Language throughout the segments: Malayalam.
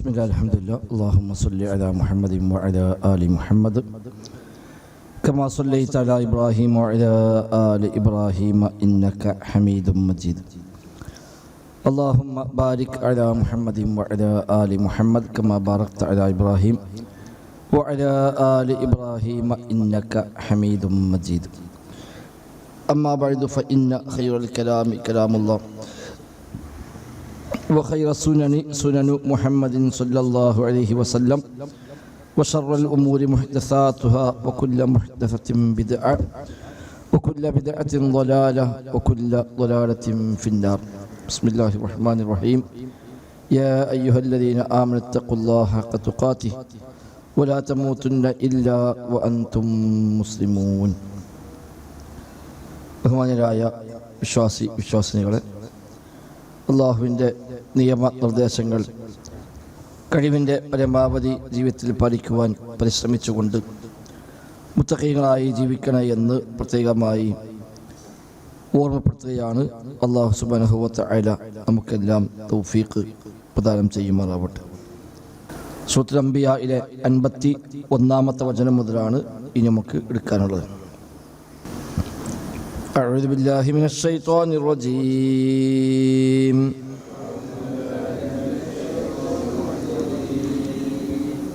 ബിസ്മില്ലാഹിൽ അൽഹംദുലില്ലാഹ് അല്ലാഹുമ്മ സ്വല്ലി അലാ മുഹമ്മദിൻ വഅലാ ആലി മുഹമ്മദ് കമാ സ്വല്ലൈത അലാ ഇബ്രാഹീം വഅലാ ആലി ഇബ്രാഹീം ഇന്നക ഹമീദും മജീദ്. അല്ലാഹുമ്മ ബാരിക് അലാ മുഹമ്മദിൻ വഅലാ ആലി മുഹമ്മദ് കമാ ബാറക്ത അലാ ഇബ്രാഹീം വഅലാ ആലി ഇബ്രാഹീം ഇന്നക ഹമീദും മജീദ്. അമ്മാ ബഅദു ഫഇന്ന ഖൈറൽ കലാമി കലാമുല്ലാഹ് وخير السنن سنن محمد صلى الله عليه وسلم وشر الأمور محدثاتها وكل محدثة بدعة وكل بدعة ضلالة وكل ضلالة في النار. بسم الله الرحمن الرحيم. يا أيها الذين آمنوا اتقوا الله حق تقاته ولا تموتن إلا وأنتم مسلمون. ബഹുമാന്യരായ വിശ്വാസിനികളെ, അള്ളാഹുവിൻ്റെ നിയമനിർദ്ദേശങ്ങൾ കഴിവിൻ്റെ പരമാവധി ജീവിതത്തിൽ പാലിക്കുവാൻ പരിശ്രമിച്ചുകൊണ്ട് മുത്തഖീങ്ങളായി ജീവിക്കണേ എന്ന് പ്രത്യേകമായി ഓർമ്മപ്പെടുത്തുകയാണ്. അള്ളാഹു സുബ്ഹാനഹു വ തആല നമുക്കെല്ലാം തൗഫീഖ് പ്രദാനം ചെയ്യുമാറാവട്ടെ. സൂറത്തുൽ അംബിയായിലെ 51-ാമത്തെ വചനം മുതലാണ് ഇനി നമുക്ക് എടുക്കാനുള്ളത്. أعوذ بالله من الشيطان الرجيم.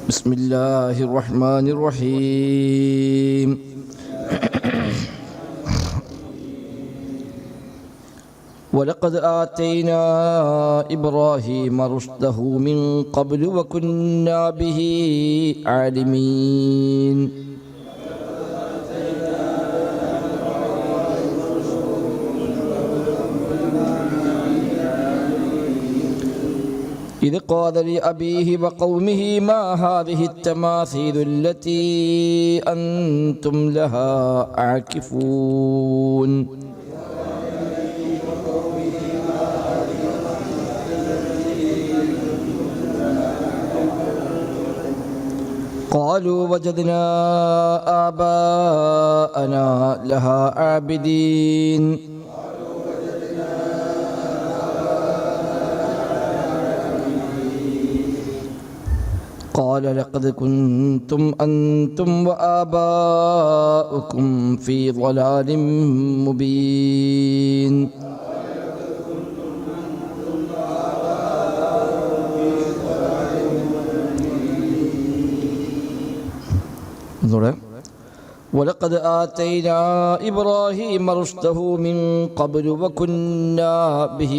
بسم الله الرحمن الرحيم. ولقد آتينا إبراهيم رشده من قبل وكنا به عالمين. إذ قال لأبيه وقومه ما هذه التماثيل التي أنتم لها عاكفون. قالوا وجدنا آباءنا لها عابدين. قال لقد كنتم أنتم وآباؤكم في ضلال مبين. ولقد آتينا إبراهيم رشده من قبل وكنا به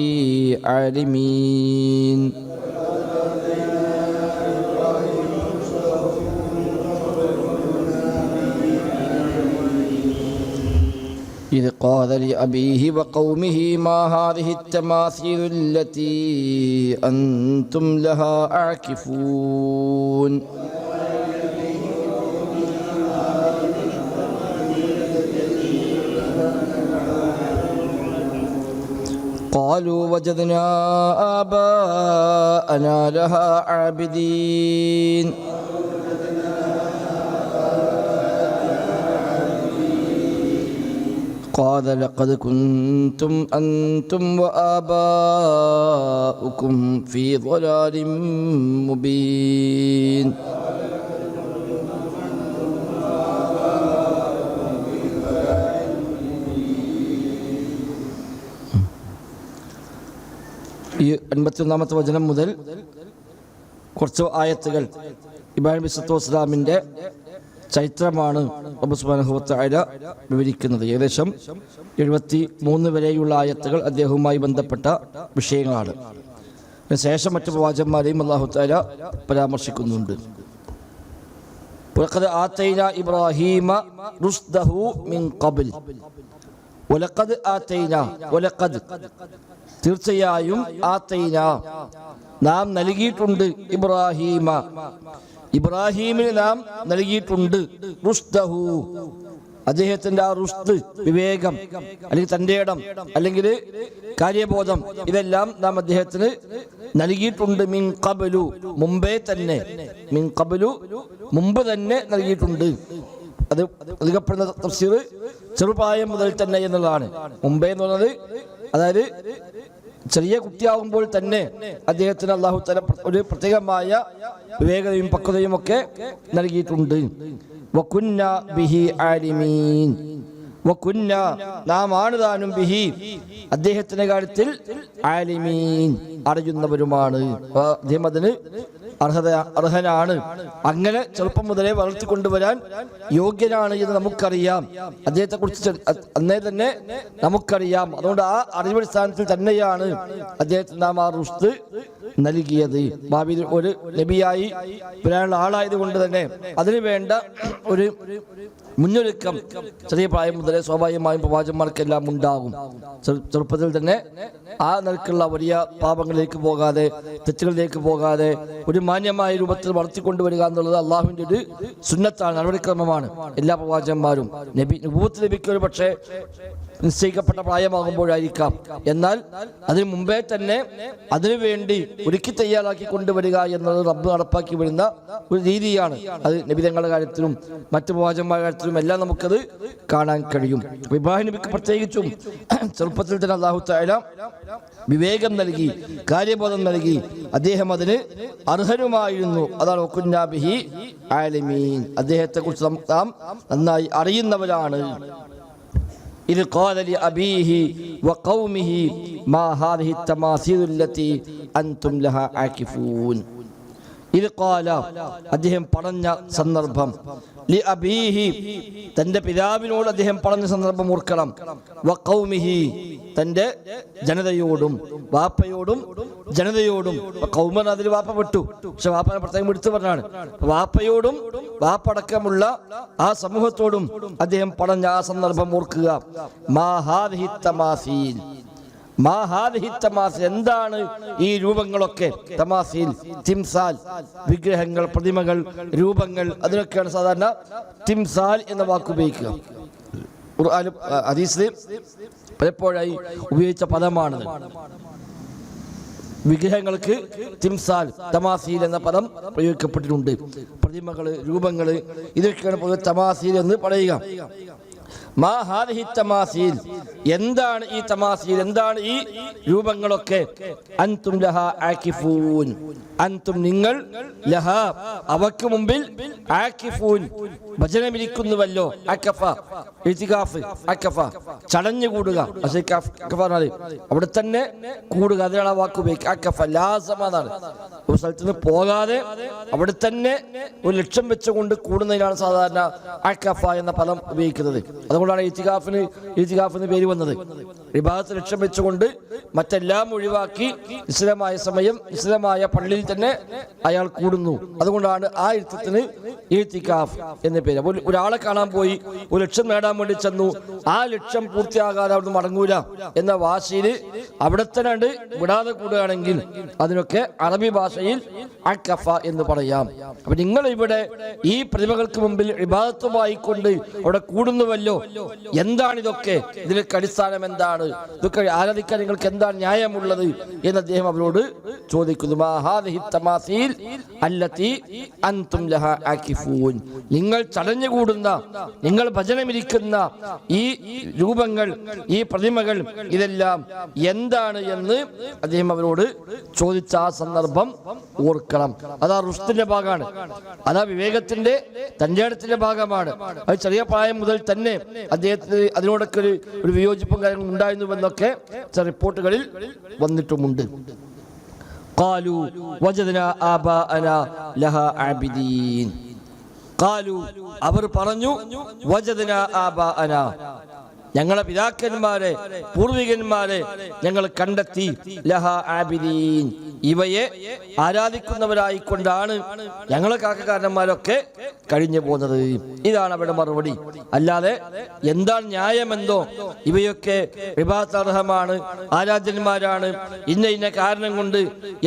عالمين. إذ قال لأبيه وقومه ما هذه التماثيل التي أنتم لها عاكفون. قالوا وجدنا آباءنا لها عابدين. قال لقد كنتم أنتم وآباؤكم في ضلال مبين. ഈ 51-ാമത്തെ വചനം മുതൽ കുറച്ച് ആയത്തുകൾ ഇബ്രാഹിം അലൈഹിസ്സലാമിൻ്റെ ചരിത്രമാണ് റബ്ബ് സുബ്ഹാനഹു വ തആല വിവരിക്കുന്നത്. ഏകദേശം 73 വരെയുള്ള ആയത്തുകൾ അദ്ദേഹവുമായി ബന്ധപ്പെട്ട വിഷയങ്ങളാണ്. ശേഷം മറ്റു പ്രവാചകന്മാരെയും അല്ലാഹു തആല പരാമർശിക്കുന്നുണ്ട്. വലഖദ് ആതൈനാ ഇബ്രാഹീമ റുഷ്ദഹു മിൻ ഖബ്ൽ. വലഖദ് ആതൈനാ, വലഖദ് തീർച്ചയായും, ആതൈനാ നാം നൽകിയിട്ടുണ്ട്, ഇബ്രാഹീമിന് നാം നൽകിയിട്ടുണ്ട്, റുഷ്ദഹു അദ്ദേഹത്തിന്റെ ആ റുഷ്ദ്, വിവേകം അല്ലെങ്കിൽ തന്റെ ഇടം അല്ലെങ്കിൽ കാര്യബോധം, ഇതെല്ലാം നാം അദ്ദേഹത്തിന് നൽകിയിട്ടുണ്ട്. മിൻ ഖബ്ലു, മുമ്പേ തന്നെ, മിൻ ഖബ്ലു മുമ്പ് തന്നെ നൽകിയിട്ടുണ്ട്. അത് നൽകപ്പെടുന്ന തഫ്സീർ ചെറുപ്രായം മുതൽ തന്നെ എന്നുള്ളതാണ്. മുമ്പേ എന്ന് പറയുന്നത് അതായത് ചെറിയ കുട്ടിയാകുമ്പോൾ തന്നെ അദ്ദേഹത്തിന് അല്ലാഹു തആല ഒരു പ്രത്യേകമായ വിവേകതയും പക്വതയും ഒക്കെ നൽകിയിട്ടുണ്ട്. വകുന്ന ബിഹി ആലിമീൻ, വകുന്ന നാം ആണ് താനും ബിഹി അദ്ദേഹത്തിന്റെ കാര്യത്തിൽ ആലിമീൻ അറിയുന്നവരുമാണ്. അദ്ദേഹം അതിന് അർഹനാണ്. അങ്ങനെ ചെറുപ്പം മുതലേ വളർത്തിക്കൊണ്ടുവരാൻ യോഗ്യനാണ് എന്ന് നമുക്കറിയാം. അദ്ദേഹത്തെ കുറിച്ച് അന്നേ തന്നെ നമുക്കറിയാം. അതുകൊണ്ട് ആ അറിവടിസ്ഥാനത്തിൽ തന്നെയാണ് അദ്ദേഹത്തിന് നാം ആ റുഷ്ത് നൽകിയത്. ഭാവിയിൽ ഒരു നബിയായി വരാനുള്ള ആളായത് കൊണ്ട് തന്നെ അതിനു വേണ്ട ഒരു മുന്നൊരുക്കം ചെറിയ പ്രായം മുതലേ സ്വാഭാവികമായും പ്രവാചകന്മാർക്കെല്ലാം ഉണ്ടാകും. ചെറുപ്പത്തിൽ തന്നെ ആ നിലക്കുള്ള വലിയ പാപങ്ങളിലേക്ക് പോകാതെ, തെറ്റുകളിലേക്ക് പോകാതെ ഒരു മാന്യമായ രൂപത്തിൽ വളർത്തിക്കൊണ്ടുവരിക എന്നുള്ളത് അള്ളാഹുവിന്റെ ഒരു സുന്നത്താണ്, നടപടിക്രമമാണ്. എല്ലാ പ്രവാചകന്മാരും നബുവത്ത് ലഭിക്കുക ഒരു പക്ഷേ നിശ്ചയിക്കപ്പെട്ട പ്രായമാകുമ്പോഴായിരിക്കാം. എന്നാൽ അതിനു മുമ്പേ തന്നെ അതിനുവേണ്ടി ഒരുക്കി തയ്യാറാക്കി കൊണ്ടുവരിക എന്നത് റബ്ബ് നടപ്പാക്കി വരുന്ന ഒരു രീതിയാണ്. അത് നബിതങ്ങളുടെ കാര്യത്തിലും മറ്റു പ്രവാചകന്മാരുടെ കാര്യത്തിലും എല്ലാം നമുക്കത് കാണാൻ കഴിയും. ഇബ്രാഹിം നബിക്ക് പ്രത്യേകിച്ചും ചെറുപ്പത്തിൽ തന്നെ അല്ലാഹു തആല വിവേകം നൽകി, കാര്യബോധം നൽകി. അദ്ദേഹം അതിന് അർഹനുമായിരുന്നു. അതാണ് വകുന്നാ ബിഹി ആലിമീൻ, അദ്ദേഹത്തെ കുറിച്ച് നാം നന്നായി അറിയുന്നവരാണ്. إذ قال لأبيه وقومه ما هذه التماثيل التي أنتم لها عاكفون. ഇത് ഖാല അദ്ദേഹം പറഞ്ഞ സന്ദർഭം, ലി അബീഹി തന്റെ പിതാവിനോട് അദ്ദേഹം പറഞ്ഞ സന്ദർഭം ഓർക്കണം. വഖൗമിഹി തന്റെ ജനതയോടും, വാപ്പയോടും ജനതയോടും. ഖൗമൻ അതിൽ വാപ്പ വിട്ടു, പക്ഷെ വാപ്പനെ പ്രത്യേകം എടുത്തു പറഞ്ഞാണ്. വാപ്പയോടും വാപ്പടക്കമുള്ള ആ സമൂഹത്തോടും അദ്ദേഹം പറഞ്ഞ ആ സന്ദർഭം ഓർക്കുക. മാ ഹാദിഹി തമാസീൽ, എന്താണ് ഈ രൂപങ്ങളൊക്കെ? തമാസീൽ, തിംസാൽ, വിഗ്രഹങ്ങൾ, പ്രതിമകൾ, രൂപങ്ങൾ, അതിനൊക്കെയാണ് സാധാരണ തിംസാൽ എന്ന വാക്ക് ഉപയോഗിക്കുക. ഖുർആനിലും ഹദീസിലും പലപ്പോഴായി ഉപയോഗിച്ച പദമാണത്. വിഗ്രഹങ്ങൾക്ക് തിംസാൽ, തമാസീൽ എന്ന പദം പ്രയോഗിക്കപ്പെട്ടിട്ടുണ്ട്. പ്രതിമകള്, രൂപങ്ങള്, ഇതൊക്കെയാണ് പൊതുവെ തമാസീൽ എന്ന് പറയുക. മാ ഹാദിഹി തമാസീൽ, എന്താണ് ഈ തമാസീൽ, എന്താണ് ഈ രൂപങ്ങളൊക്കെ? അൻതും ലഹാ ആകിഫൂൻ, അൻതും നിങ്ങൾ, ലഹാ അവക്ക് മുമ്പിൽ, ആകിഫൂൻ ഭജനമിരിക്കുന്നുവല്ലോ. അക്കഫ ഇത്തികാഫ്, അക്കഫ ചടഞ്ഞുകൂടുക, അവിടെ തന്നെ കൂടുക, അതിനാണ് ആ വാക്ക് ഉപയോഗിക്കുക. അക്കഫ ലാസമാണ്, ഒരു സ്ഥലത്ത് നിന്ന് പോകാതെ അവിടെ തന്നെ ഒരു ലക്ഷ്യം വെച്ചുകൊണ്ട് കൂടുന്നതിനാണ് സാധാരണ അക്കഫ എന്ന പദം ഉപയോഗിക്കുന്നത്. അതുകൊണ്ടാണ് ഇത്തികാഫിന് പേര് വന്നത്. ഇബാദത്ത് ലക്ഷ്യം വെച്ചുകൊണ്ട് മറ്റെല്ലാം ഒഴിവാക്കി ഇസ്ലാമായ സമയം ഇസ്ലാമായ പള്ളിയിൽ തന്നെ അയാൾ കൂടുന്നു. അതുകൊണ്ടാണ് ആ ഇരുത്തത്തിന് ഇത്തികാഫ് എന്ന പേര്. അപ്പോൾ ഒരാളെ കാണാൻ പോയി, ഒരു ലക്ഷ്യം നേടാൻ വേണ്ടി ചെന്നു, ആ ലക്ഷ്യം പൂർത്തിയാകാതെ അവിടുന്ന് മടങ്ങൂല എന്ന വാശിയിൽ അവിടെ തന്നെ വിടാതെ കൂടുകയാണെങ്കിൽ അതിനൊക്കെ അറബി ഭാഷയിൽ അക്കഫ എന്ന് പറയാം. അപ്പൊ നിങ്ങൾ ഇവിടെ ഈ പ്രതിമകൾക്ക് മുമ്പിൽ ഇബാദത്തുമായി കൊണ്ട് അവിടെ കൂടുന്നുവല്ലോ, എന്താണിതൊക്കെ? ഇതിനൊക്കെ അടിസ്ഥാനം എന്താണ്? ഇതൊക്കെ ആരാധിക്കാൻ നിങ്ങൾക്ക് എന്താണ് ന്യായമുള്ളത് എന്ന് അദ്ദേഹം അവരോട് ചോദിക്കുന്നു. മാ ഹാദിഹി തമാസീൽ അല്ലതി അൻതും ലഹാ ആകിഫൂൻ, നിങ്ങൾ ചടഞ്ഞുകൂടുന്ന, നിങ്ങൾ ഭജനമിരിക്കുന്ന ഈ രൂപങ്ങൾ, ഈ പ്രതിമകൾ, ഇതെല്ലാം എന്താണ് എന്ന് അദ്ദേഹം അവരോട് ചോദിച്ച ആ സന്ദർഭം ഓർക്കണം. അതാ റുഷ്ദിന്റെ ഭാഗമാണ്, അതാ വിവേകത്തിന്റെ, തന്റെ ഇടത്തിന്റെ ഭാഗമാണ്. അത് ചെറിയ പ്രായം മുതൽ തന്നെ അദ്ദേഹത്തിന് അതിനോടൊക്കെ ഒരു വിയോജിപ്പും കാര്യങ്ങളും ഉണ്ടായിരുന്നുവെന്നൊക്കെ ചില റിപ്പോർട്ടുകളിൽ വന്നിട്ടുമുണ്ട്. ഖാലു വജദ്നാ ആബാഅനാ ലഹാ ആബിദീൻ, ഖാലു അവർ പറഞ്ഞു, വജദ്നാ ആബാഅനാ ഞങ്ങളെ പിതാക്കന്മാരെ, പൂർവികന്മാരെ ഞങ്ങൾ കണ്ടെത്തി, ലഹാ ആബിദീൻ ഇവയെ ആരാധിക്കുന്നവരായിക്കൊണ്ടാണ് ഞങ്ങളെ കാക്കക്കാരന്മാരൊക്കെ കഴിഞ്ഞു പോകുന്നത്. ഇതാണ് അവരുടെ മറുപടി. അല്ലാതെ എന്താണ് ന്യായമെന്തോ, ഇവയൊക്കെ വിഭാഗാർഹമാണ്, ആരാധ്യന്മാരാണ്, ഇന്ന കാരണം കൊണ്ട്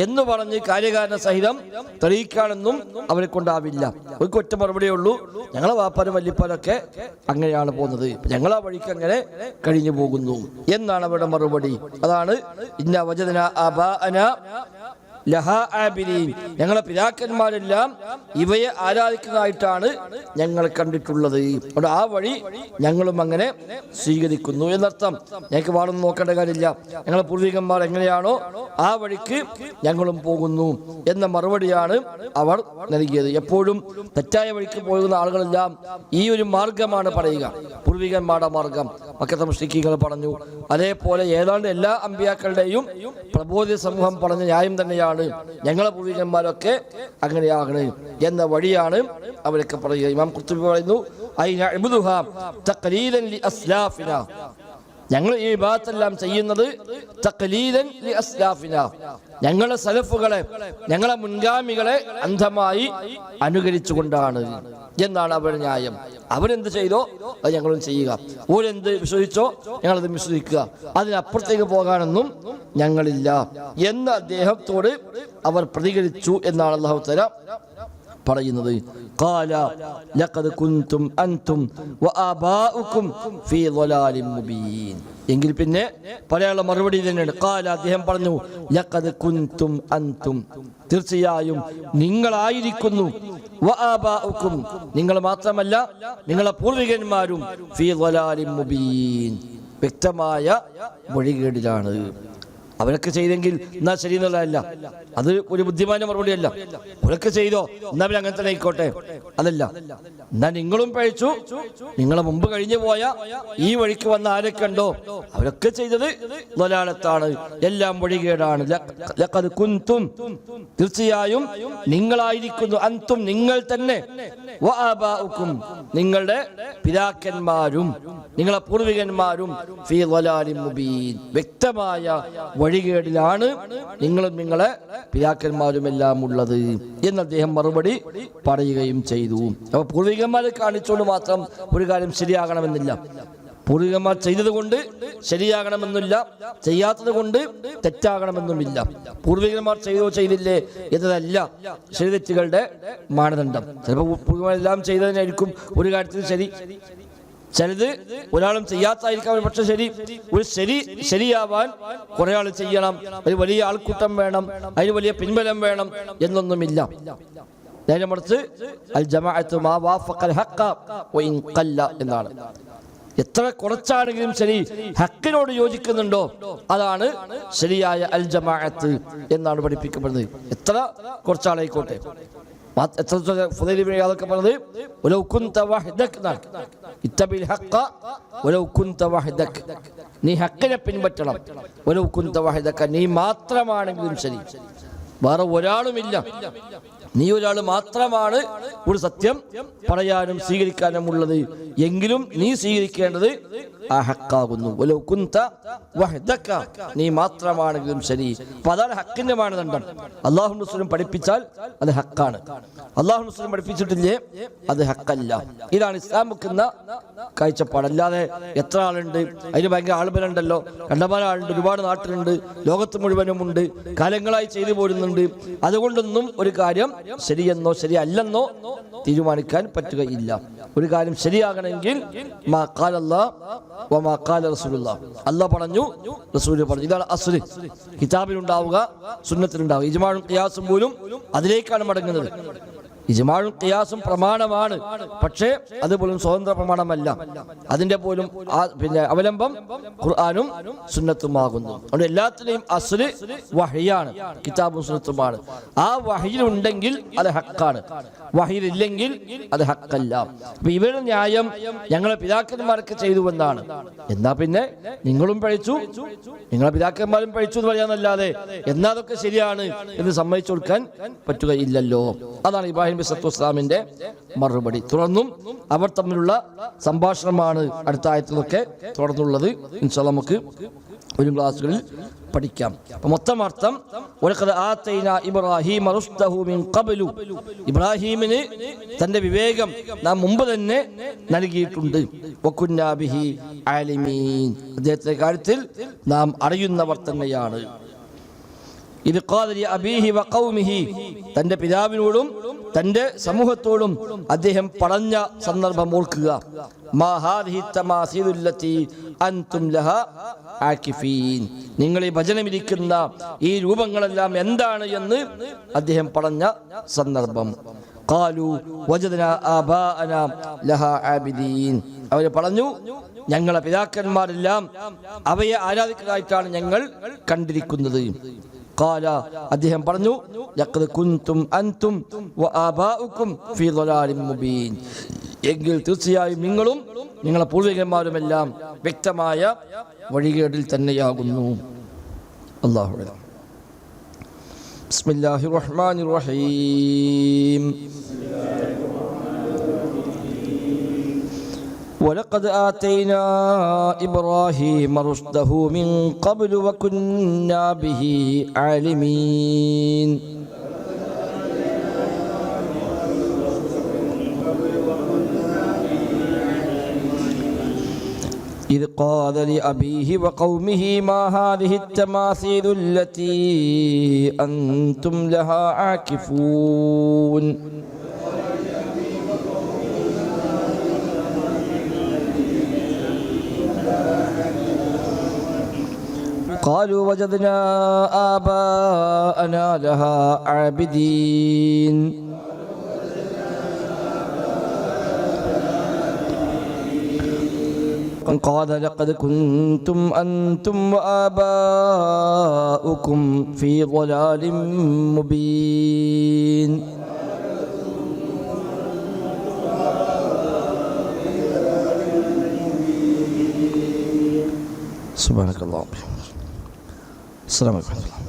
എന്ന് പറഞ്ഞ് കാര്യകാരണ സഹിതം തെളിയിക്കാനൊന്നും അവരെ കൊണ്ടാവില്ല. ഒരു ഒറ്റ മറുപടിയേ ഉള്ളൂ, ഞങ്ങളെ വാപ്പാരും വല്യപ്പാരൊക്കെ അങ്ങനെയാണ് പോകുന്നത്, ഞങ്ങളാ വഴിക്ക് അങ്ങനെ കഴിഞ്ഞു പോകുന്നു എന്നാണ് അവരുടെ മറുപടി. അതാണ് ഇന്ന വജദ്നാ ആബാഅനാ ലഹാ ആബിദീൻ, ഞങ്ങളെ പിതാക്കന്മാരെല്ലാം ഇവയെ ആരാധിക്കുന്നതായിട്ടാണ് ഞങ്ങൾ കണ്ടിട്ടുള്ളത്. അതുകൊണ്ട് ആ വഴി ഞങ്ങളും അങ്ങനെ സ്വീകരിക്കുന്നു എന്നർത്ഥം. ഞങ്ങൾക്ക് വേറെ നോക്കേണ്ട കാര്യമില്ല. ഞങ്ങളെ പൂർവികന്മാർ എങ്ങനെയാണോ ആ വഴിക്ക് ഞങ്ങളും പോകുന്നു എന്ന മറുപടിയാണ് അവർ നൽകിയത്. എപ്പോഴും തെറ്റായ വഴിക്ക് പോകുന്ന ആളുകളെല്ലാം ഈ ഒരു മാർഗമാണ് പറയുക, പൂർവികന്മാരുടെ മാർഗം. മക്കത്തെ മുശ്രിക്കീങ്ങൾ പറഞ്ഞു. അതേപോലെ ഏതാണ്ട് എല്ലാ അമ്പിയാക്കളുടെയും പ്രബോധിത സമൂഹം പറഞ്ഞ ന്യായം തന്നെയാണ്, ഞങ്ങളെ പൂർവികന്മാരൊക്കെ അങ്ങനെയാകണം എന്ന വഴിയാണ് അവരൊക്കെ പറയുക. ഇമാം ഖുർത്തുബി പറയുന്നു, ഞങ്ങൾ ഈ ഇബാദത്തെല്ലാം ചെയ്യുന്നത് തഖ്ലീദൻ ലി അസ്ലാഫിന, ഞങ്ങളെ സലഫുകളെ, ഞങ്ങളെ മുൻഗാമികളെ അന്ധമായി അനുകരിച്ചുകൊണ്ടാണ് എന്നാണ് അവരുടെ ന്യായം. അവരെന്ത് ചെയ്തോ അത് ഞങ്ങളും ചെയ്യുക, ഓരെന്ത് വിശ്വസിച്ചോ ഞങ്ങളത് വിശ്വസിക്കുക, അതിനപ്പുറത്തേക്ക് പോകാനൊന്നും ഞങ്ങളില്ല എന്ന് അദ്ദേഹത്തോട് അവർ പ്രതികരിച്ചു എന്നാണ് അല്ലാഹു തആല പറയുന്നത്. ഖാല ലഖദ് കുൻതും അൻതും വആബാഉകും ഫീ ളലാലിൻ മുബീൻ. എങ്കിൽ പിന്നെ പറയാനുള്ള മറുപടി തന്നെയാണ്. ഖാല, അദ്ദേഹം പറഞ്ഞു, ലഖദ് കുൻതും അൻതും, തീർച്ചയായും നിങ്ങളായിരിക്കുന്നു, വആബാഉകും, നിങ്ങൾ മാത്രമല്ല നിങ്ങളെ പൂർവികന്മാരും, ഫീ ളലാലിൻ മുബീൻ, വ്യക്തമായ വഴികേടിലാണ്. അവരൊക്കെ ചെയ്തെങ്കിൽ എന്നാ ശരി എന്നുള്ളതല്ല, അത് ഒരു ബുദ്ധിമാന്റെ മറുപടിയല്ല. അവരൊക്കെ ചെയ്തോ എന്നാ പിന്നെ അങ്ങനെ തന്നെ ആയിക്കോട്ടെ, അതല്ല. എന്നാ നിങ്ങളും പഴിച്ചു, നിങ്ങളെ മുമ്പ് കഴിഞ്ഞു പോയ ഈ വഴിക്ക് വന്ന ആരൊക്കെ ഉണ്ടോ അവരൊക്കെ ചെയ്തത് ളലാലത്താണ്, എല്ലാം വഴികേടാണ്. ലഖദ് കുൻതും, തീർച്ചയായും നിങ്ങളായിരിക്കുന്നു, അൻതും, നിങ്ങൾ തന്നെ, വആബാഉകും, നിങ്ങളുടെ പിതാക്കന്മാരും നിങ്ങളെ പൂർവികന്മാരും, ഫീ ളലാലിൻ മുബീൻ, വ്യക്തമായ വഴികേടിലാണ് നിങ്ങളും നിങ്ങളെ പിതാക്കന്മാരും എല്ലാം ഉള്ളത് എന്ന് അദ്ദേഹം മറുപടി പറയുകയും ചെയ്തു. അപ്പൊ പൂർവികന്മാരെ കാണിച്ചുകൊണ്ട് മാത്രം ഒരു കാര്യം ശരിയാകണമെന്നില്ല. പൂർവികന്മാർ ചെയ്തത് കൊണ്ട് ശരിയാകണമെന്നില്ല, ചെയ്യാത്തത് കൊണ്ട് തെറ്റാകണമെന്നുമില്ല. പൂർവികന്മാർ ചെയ്തോ ചെയ്തില്ലേ എന്നതല്ല ശരി തെറ്റുകളുടെ മാനദണ്ഡം. ചിലപ്പോൾ പൂർവികന്മാരെല്ലാം ചെയ്തതിനായിരിക്കും ഒരു കാര്യത്തിൽ ശരി, ചിലത് ഒരാളും ചെയ്യാത്തായിരിക്കാം. പക്ഷെ ഒരു ശരിയാവാൻ കുറെ ആൾ ചെയ്യണം, ഒരു വലിയ ആൾക്കൂട്ടം വേണം, അതിന് വലിയ പിൻബലം വേണം എന്നൊന്നുമില്ല. നേരെ മറിച്ച് അൽ ജമാഅത്തു മാ വാഫഖൽ ഹഖ വഇൻ ഖല്ല എന്നാണ്. എത്ര കുറച്ചാണെങ്കിലും ശരി ഹക്കിനോട് യോജിക്കുന്നുണ്ടോ അതാണ് ശരിയായ അൽ ജമാഅത്ത് എന്നാണ് പഠിപ്പിക്കപ്പെടുന്നത്. എത്ര കുറച്ചാളായിക്കോട്ടെ. അതൊക്കെ പറഞ്ഞത് നീ ഹക്കിനെ പിൻപറ്റണം, നീ മാത്രമാണെങ്കിലും ശരി, വേറെ ഒരാളുമില്ല, നീ ഒരാൾ മാത്രമാണ് ഒരു സത്യം പറയാനും സ്വീകരിക്കാനും ഉള്ളത് എങ്കിലും നീ സ്വീകരിക്കേണ്ടത് ആ ഹക്കാകുന്നു. നീ മാത്രമാണെങ്കിലും ശരി. അപ്പൊ അതാണ് ഹക്കിന്റെ മാനദണ്ഡം. അല്ലാഹു റസൂലും പഠിപ്പിച്ചാൽ അത് ഹക്കാണ്, അല്ലാഹു റസൂലും പഠിപ്പിച്ചിട്ടില്ലേ അത് ഹക്കല്ല. ഇതാണ് ഇസ്ലാം വെക്കുന്ന കാഴ്ചപ്പാട്. അല്ലാതെ എത്ര ആളുണ്ട്, അതിന് ഭയങ്കര ആൾബലുണ്ടല്ലോ, കണ്ടമാനം ആളുണ്ട്, ഒരുപാട് നാട്ടിലുണ്ട്, ലോകത്ത് മുഴുവനും ഉണ്ട്, കാലങ്ങളായി ചെയ്തു പോരുന്നുണ്ട്, അതുകൊണ്ടൊന്നും ഒരു കാര്യം ശരിയെന്നോ ശരിയല്ലെന്നോ തീരുമാനിക്കാൻ പറ്റുകയില്ല. ഒരു കാര്യം ശരിയാകണമെങ്കിൽ അല്ലാഹ് പറഞ്ഞു, റസൂൽ പറഞ്ഞു. ഇതാണ് അസ്ല്. കിതാബിലുണ്ടാവുക, സുന്നത്തിലുണ്ടാവുക. ഇജ്മാഉം ഖിയാസും പോലും അതിലേക്കാണ് മടങ്ങുന്നത്. ഇജ്മാഉം ഖിയാസും പ്രമാണമാണ്, പക്ഷേ അതുപോലും സ്വതന്ത്ര പ്രമാണമല്ല. അതിന്റെ പോലും അവലംബം ഖുർആനും സുന്നത്തുമാകുന്നു. അതുകൊണ്ട് എല്ലാത്തിനെയും അസ്ല് വഹ്യാണ്, കിതാബും സുന്നത്തുമാണ്. ആ വഹ്യിലുണ്ടെങ്കിൽ അത് ഹക്കാണ്, വഹ്യിലില്ലെങ്കിൽ അത് ഹക്കല്ല. അപ്പൊ ഇവരുടെ ന്യായം ഞങ്ങളെ പിതാക്കന്മാരൊക്കെ ചെയ്തുവെന്നാണ്. എന്നാ പിന്നെ നിങ്ങളും പഴിച്ചു, നിങ്ങളെ പിതാക്കന്മാരും പഴിച്ചു എന്ന് പറയാന്നല്ലാതെ എന്നാ അതൊക്കെ ശരിയാണ് എന്ന് സമ്മതിച്ചു കൊടുക്കാൻ പറ്റുകയില്ലല്ലോ. അതാണ് ഇബ്രാഹിം ഇസ്ലാമിന്റെ മറുപടി. തുടർന്നും അവർ തമ്മിലുള്ള സംഭാഷണമാണ് അടുത്ത ആയത്തിലൊക്കെ തുടർന്നുള്ളത്. ഇൻഷാ അല്ലാഹ് നമുക്ക് ഒരു ക്ലാസ്സുകളിൽ പഠിക്കാം. അപ്പൊ മൊത്തം അർത്ഥം, ഇബ്രാഹിമിന് തന്റെ വിവേകം നാം മുമ്പ് തന്നെ നൽകിയിട്ടുണ്ട്. അദ്ദേഹത്തിന്റെ കാര്യത്തിൽ നാം അറിയുന്നവർ തന്നെയാണ്. ഇത് ഖാല ലി അബീഹി വ ഖൗമിഹി, തൻ്റെ പിതാവിനോടും തൻ്റെ സമൂഹത്തോടും അദ്ദേഹം പറഞ്ഞ സന്ദർഭം ഓർക്കുക. മാ ഹാദിഹി തമാസീലുല്ലത്തി അൻതും ലഹാ ആകിഫീൻ, നിങ്ങൾ ഈ ഭജനമിരിക്കുന്ന ഈ രൂപങ്ങളെല്ലാം എന്താണ് എന്ന് അദ്ദേഹം പറഞ്ഞ സന്ദർഭം. ഖാലു വജദ്നാ ആബാഅനാ ലഹാ ആബിദീൻ, അവർ പറഞ്ഞു ഞങ്ങളെ പിതാക്കന്മാരെല്ലാം അവയെ ആരാധിക്കുന്നതായിട്ടാണ് ഞങ്ങൾ കണ്ടിരിക്കുന്നത്. ഖാല, അദ്ദേഹം പറഞ്ഞു ലഖദ് കുൻതും അൻതും വആബാഉകും ഫീ ളലാലിൻ മുബീൻ, എങ്കിൽ തീർച്ചയായും നിങ്ങളും നിങ്ങളെ പൂർവികന്മാരുമെല്ലാം വ്യക്തമായ വഴികേടിൽ തന്നെയാകുന്നു. അല്ലാഹു അക്ബർ. ബിസ്മില്ലാഹിർ റഹ്മാനിർ റഹീം. ولقد آتينا إبراهيم رشده من قبل وكنا به عالمين. إذ قال لأبيه وقومه ما هذه التماثيل التي أنتم لها عاكفون. قالوا وجدنا آباءنا لها عابدين. قال لقد كنتم أنتم وآباؤكم في ضلال مبين. سبحانك اللهم وبحمدك. السلام عليكم.